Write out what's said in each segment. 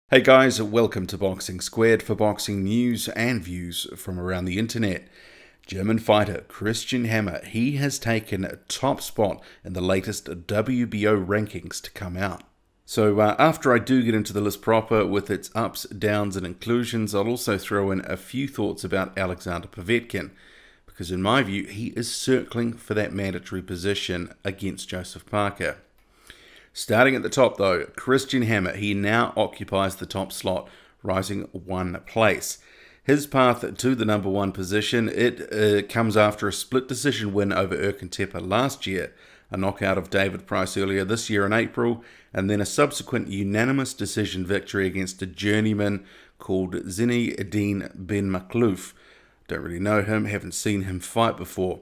Hey guys, welcome to Boxing Squared for boxing news and views from around the internet. German fighter Kristian Hammer, he has taken a top spot in the latest WBO rankings to come out. So after I do get into the list proper with its ups, downs and inclusions, I'll also throw in a few thoughts about Alexander Povetkin, because in my view he is circling for that mandatory position against Joseph Parker. Starting at the top though, Kristian Hammer, he now occupies the top slot, rising one place. His path to the number one position, it comes after a split decision win over Erkan last year, a knockout of David Price earlier this year in April, and then a subsequent unanimous decision victory against a journeyman called Zinedine Ben Makhlouf. Don't really know him, haven't seen him fight before.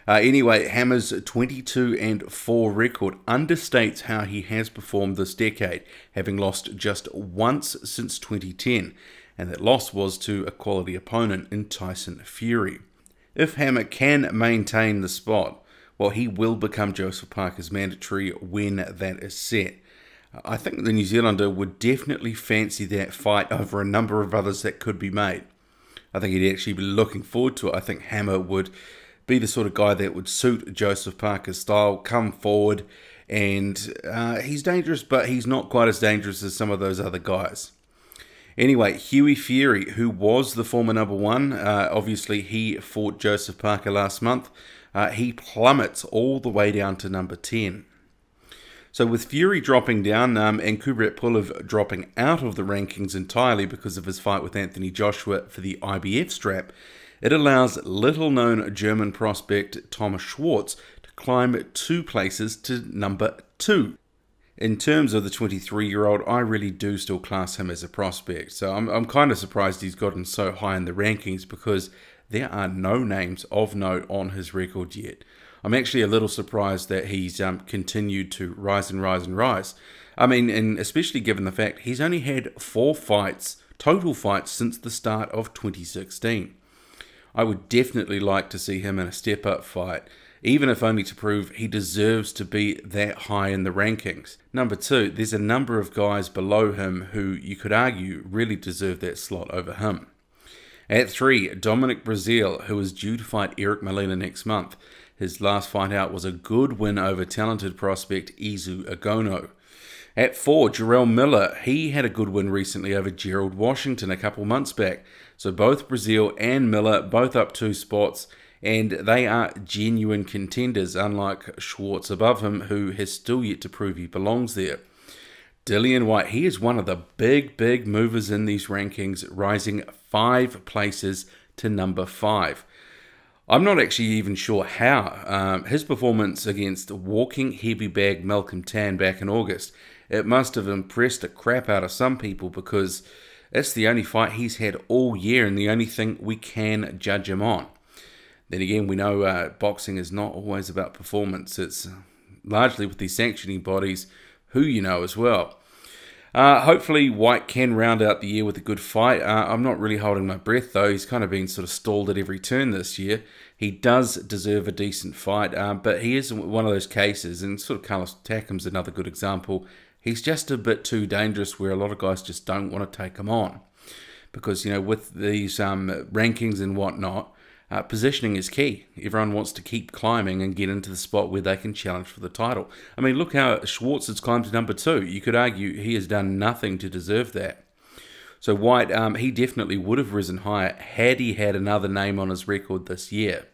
Anyway, Hammer's 22-4 record understates how he has performed this decade, having lost just once since 2010, and that loss was to a quality opponent in Tyson Fury. If Hammer can maintain the spot, well, he will become Joseph Parker's mandatory when that is set. I think the New Zealander would definitely fancy that fight over a number of others that could be made. I think he'd actually be looking forward to it. I think Hammer would be the sort of guy that would suit Joseph Parker's style, come forward, and he's dangerous, but he's not quite as dangerous as some of those other guys. Anyway, Huey Fury, who was the former number one, obviously he fought Joseph Parker last month, he plummets all the way down to number 10. So with Fury dropping down and Kubrat Pulev dropping out of the rankings entirely because of his fight with Anthony Joshua for the IBF strap, it allows little-known German prospect Thomas Schwartz to climb 2 places to number 2. In terms of the 23-year-old, I really do still class him as a prospect, so I'm kind of surprised he's gotten so high in the rankings because there are no names of note on his record yet. I'm actually a little surprised that he's continued to rise and rise and rise. I mean, and especially given the fact he's only had 4 fights, total fights, since the start of 2016. I would definitely like to see him in a step-up fight, even if only to prove he deserves to be that high in the rankings. Number 2, there's a number of guys below him who you could argue really deserve that slot over him. At 3, Dominic Breazeale, who is due to fight Eric Molina next month. His last fight out was a good win over talented prospect Izu Agono. At 4, Jerel Miller, he had a good win recently over Gerald Washington a couple months back. So both Breazeale and Miller both up 2 spots, and they are genuine contenders, unlike Schwartz above him, who has still yet to prove he belongs there. Deleon White, he is one of the big movers in these rankings, rising 5 places to number 5. I'm not actually even sure how. His performance against walking heavy bag Malcolm Tan back in August, it must have impressed the crap out of some people because it's the only fight he's had all year and the only thing we can judge him on. Then again, we know boxing is not always about performance. It's largely with these sanctioning bodies who you know as well. Hopefully White can round out the year with a good fight. I'm not really holding my breath though. He's kind of been sort of stalled at every turn this year. He does deserve a decent fight, but he is one of those cases, and sort of Carlos Takam's another good example. He's just a bit too dangerous where a lot of guys just don't want to take him on. Because, you know, with these rankings and whatnot, positioning is key. Everyone wants to keep climbing and get into the spot where they can challenge for the title. I mean, look how Schwartz has climbed to number 2. You could argue he has done nothing to deserve that. So White, he definitely would have risen higher had he had another name on his record this year.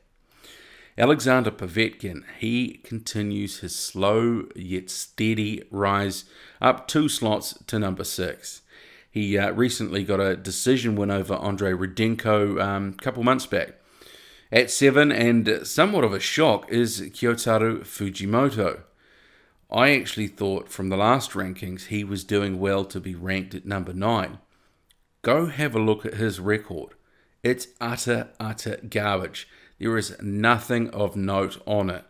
Alexander Povetkin, he continues his slow yet steady rise up 2 slots to number 6. He recently got a decision win over Andrei Rudenko a couple months back. At 7, and somewhat of a shock, is Kiyoteru Fujimoto. I actually thought from the last rankings he was doing well to be ranked at number 9. Go have a look at his record. It's utter garbage. There is nothing of note on it.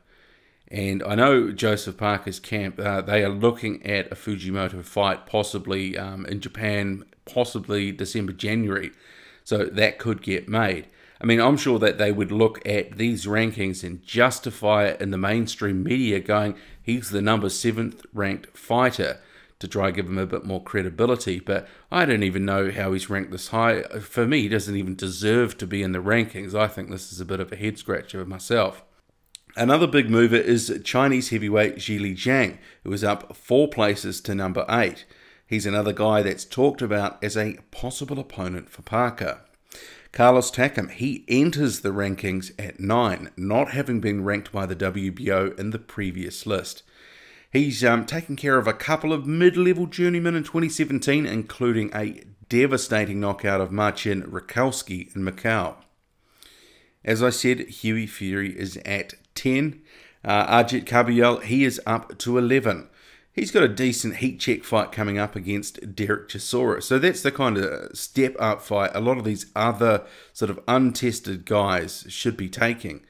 And I know Joseph Parker's camp, they are looking at a Fujimoto fight possibly in Japan, possibly December, January. So that could get made. I mean, I'm sure that they would look at these rankings and justify it in the mainstream media going, he's the number 7th ranked fighter to try and give him a bit more credibility, but I don't even know how he's ranked this high. For me, he doesn't even deserve to be in the rankings. I think this is a bit of a head-scratcher myself. Another big mover is Chinese heavyweight Zhili Zhang, who is up 4 places to number 8. He's another guy that's talked about as a possible opponent for Parker. Carlos Takam, he enters the rankings at 9, not having been ranked by the WBO in the previous list. He's taken care of a couple of mid-level journeymen in 2017, including a devastating knockout of Marcin Rakowski in Macau. As I said, Huey Fury is at 10. Arjit Kabayel, he is up to 11. He's got a decent heat check fight coming up against Derek Chisora. So that's the kind of step-up fight a lot of these other sort of untested guys should be taking.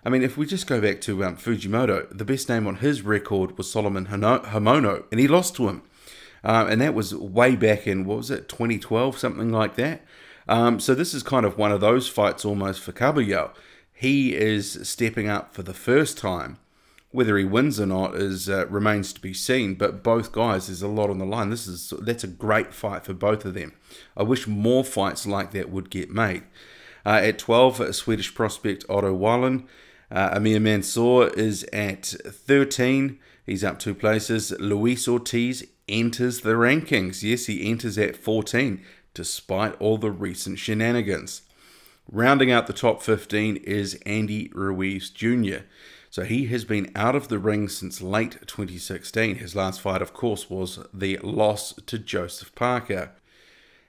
I mean, if we just go back to Fujimoto, the best name on his record was Solomon Hamono, and he lost to him. And that was way back in, what was it, 2012, something like that. So this is kind of one of those fights almost for Kabayel. He is stepping up for the first time. Whether he wins or not remains to be seen, but both guys, there's a lot on the line. That's a great fight for both of them. I wish more fights like that would get made. At 12, Swedish prospect Otto Wallen. Amir Manso is at 13. He's up 2 places. Luis Ortiz enters the rankings. Yes, he enters at 14, despite all the recent shenanigans. Rounding out the top 15 is Andy Reeves Jr. So he has been out of the ring since late 2016. His last fight, of course, was the loss to Joseph Parker.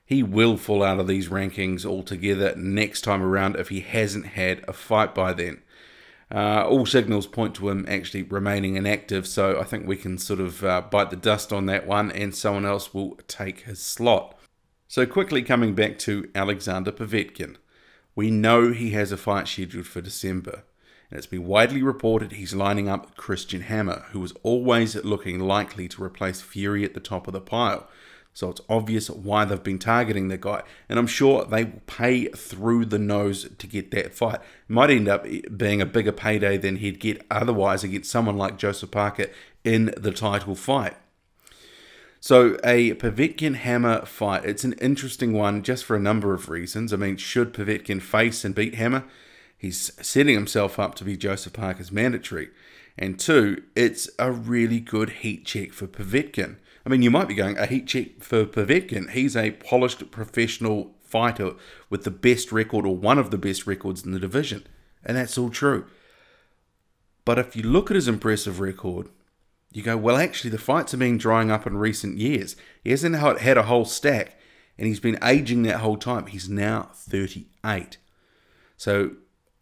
He will fall out of these rankings altogether next time around if he hasn't had a fight by then. All signals point to him actually remaining inactive, so I think we can sort of bite the dust on that one and someone else will take his slot. So quickly coming back to Alexander Povetkin. We know he has a fight scheduled for December, and it's been widely reported he's lining up Kristian Hammer, who was always looking likely to replace Fury at the top of the pile. So it's obvious why they've been targeting the guy, and I'm sure they will pay through the nose to get that fight. It might end up being a bigger payday than he'd get otherwise against someone like Joseph Parker in the title fight. So a Povetkin-Hammer fight, it's an interesting one just for a number of reasons. I mean, should Povetkin face and beat Hammer? He's setting himself up to be Joseph Parker's mandatory. And 2, it's a really good heat check for Povetkin. I mean, you might be going, a heat check for Povetkin. He's a polished professional fighter with the best record or one of the best records in the division. And that's all true. But if you look at his impressive record, you go, well, actually, the fights have been drying up in recent years. He hasn't had a whole stack, and he's been aging that whole time. He's now 38. So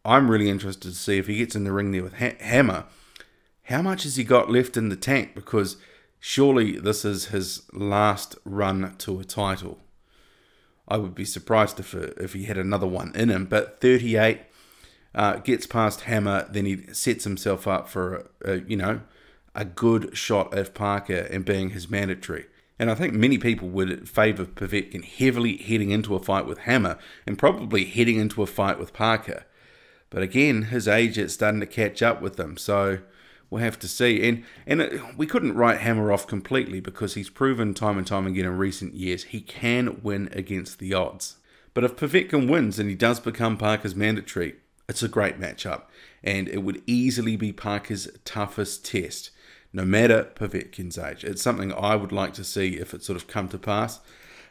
I'm really interested to see if he gets in the ring there with Hammer. How much has he got left in the tank? Because surely this is his last run to a title. I would be surprised if he had another one in him. But 38, gets past Hammer, then he sets himself up for a good shot at Parker and being his mandatory. And I think many people would favour Povetkin heavily heading into a fight with Hammer and probably heading into a fight with Parker. But again, his age is starting to catch up with him, so we'll have to see. And we couldn't write Hammer off completely because he's proven time and time again in recent years he can win against the odds. But if Povetkin wins and he does become Parker's mandatory, it's a great matchup. And it would easily be Parker's toughest test, no matter Povetkin's age. It's something I would like to see if it sort of come to pass.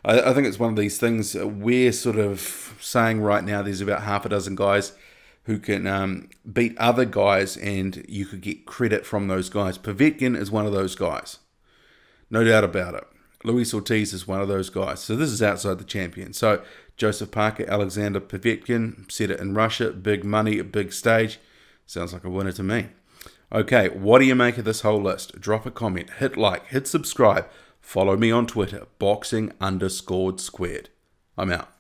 I think it's one of these things we're sort of saying right now there's about half a dozen guys who can beat other guys and you could get credit from those guys. Povetkin is one of those guys. No doubt about it. Luis Ortiz is one of those guys. So this is outside the champion. So Joseph Parker, Alexander Povetkin, set it in Russia, big money, big stage. Sounds like a winner to me. Okay, what do you make of this whole list? Drop a comment, hit like, hit subscribe, follow me on Twitter, boxing_squared. I'm out.